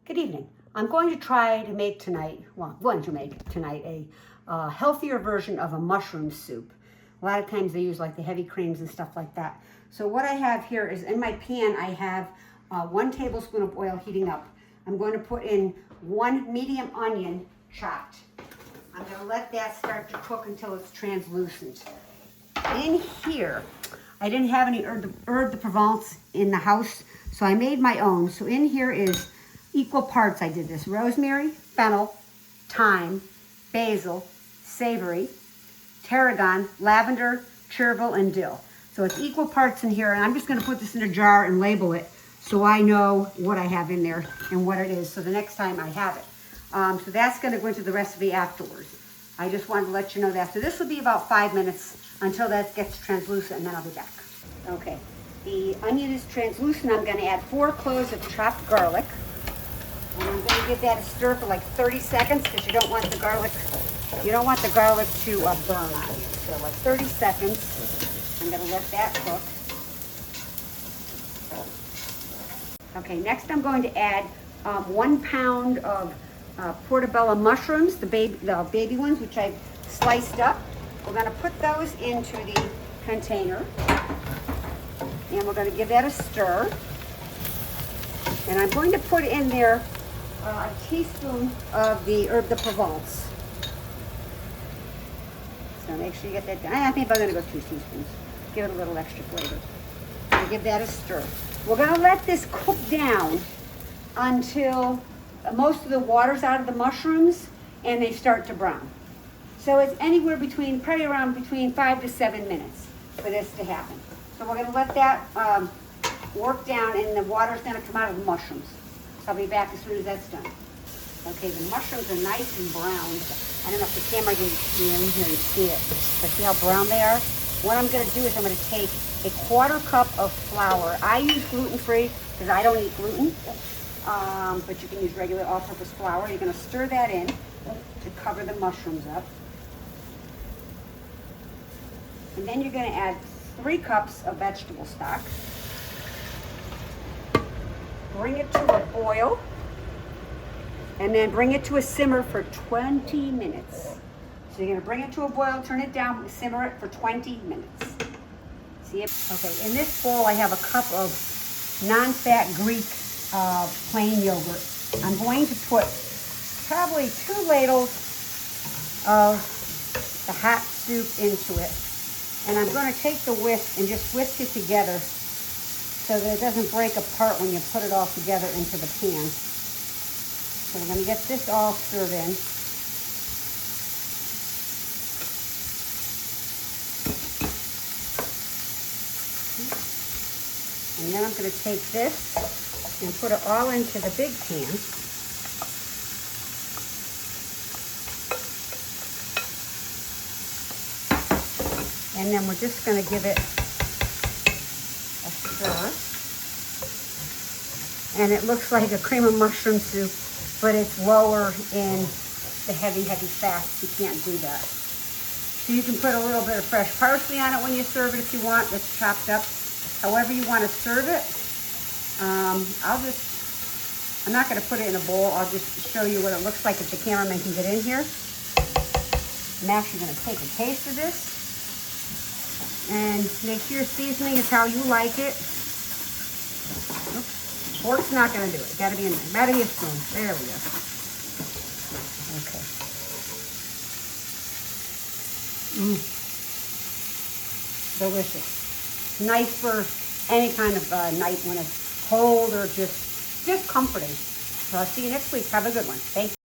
Good evening. I'm going to try to make tonight, a healthier version of a mushroom soup. A lot of times they use like the heavy creams and stuff like that. So what I have here is in my pan, I have 1 tablespoon of oil heating up. I'm going to put in 1 medium onion chopped. I'm going to let that start to cook until it's translucent. In here, I didn't have any herb de Provence in the house, so I made my own. So in here is equal parts. I did this: rosemary, fennel, thyme, basil, savory, tarragon, lavender, chervil, and dill. So it's equal parts in here, and I'm just going to put this in a jar and label it so I know what I have in there and what it is, so the next time I have it. So that's going to go into the recipe afterwards. I just wanted to let you know that. So this will be about 5 minutes until that gets translucent, and then I'll be back. Okay, the onion is translucent. I'm going to add 4 cloves of chopped garlic. And I'm going to give that a stir for like 30 seconds because you don't want the garlic to burn on you. So like 30 seconds. I'm going to let that cook. Okay, next I'm going to add 1 pound of portobello mushrooms, the baby ones, which I've sliced up. We're going to put those into the container. And we're going to give that a stir. And I'm going to put in there a teaspoon of the herb de Provence. So make sure you get that done. I think I'm going to go 2 teaspoons. Give it a little extra flavor. So give that a stir. We're going to let this cook down until most of the water's out of the mushrooms and they start to brown. So it's anywhere between, probably around between 5 to 7 minutes for this to happen. So we're going to let that work down, and the water's going to come out of the mushrooms. So I'll be back as soon as that's done. Okay, the mushrooms are nice and brown. I don't know if the camera can in here to see it, but see how brown they are? What I'm going to do is I'm going to take a 1/4 cup of flour. I use gluten-free because I don't eat gluten, but you can use regular all-purpose flour. You're going to stir that in to cover the mushrooms up. And then you're going to add 3 cups of vegetable stock. Bring it to a boil, and then bring it to a simmer for 20 minutes. So you're going to bring it to a boil, turn it down, simmer it for 20 minutes. See it? Okay, in this bowl I have a cup of non-fat Greek plain yogurt. I'm going to put probably 2 ladles of the hot soup into it. And I'm going to take the whisk and just whisk it together so that it doesn't break apart when you put it all together into the pan. So we're going to get this all stirred in. And then I'm going to take this and put it all into the big pan. And then we're just going to give it a stir. And it looks like a cream of mushroom soup, but it's lower in the heavy fats. You can't do that. So you can put a little bit of fresh parsley on it when you serve it if you want. That's chopped up. However you want to serve it. I'm not going to put it in a bowl. I'll just show you what it looks like if the cameraman can get in here. I'm actually going to take a taste of this. And make sure your seasoning is how you like it. Oops. Fork's not going to do it. Got to be in there. Got to be a spoon. There we go. Okay. Delicious. Nice for any kind of night when it's cold or just comforting. So I'll see you next week. Have a good one. Thank you.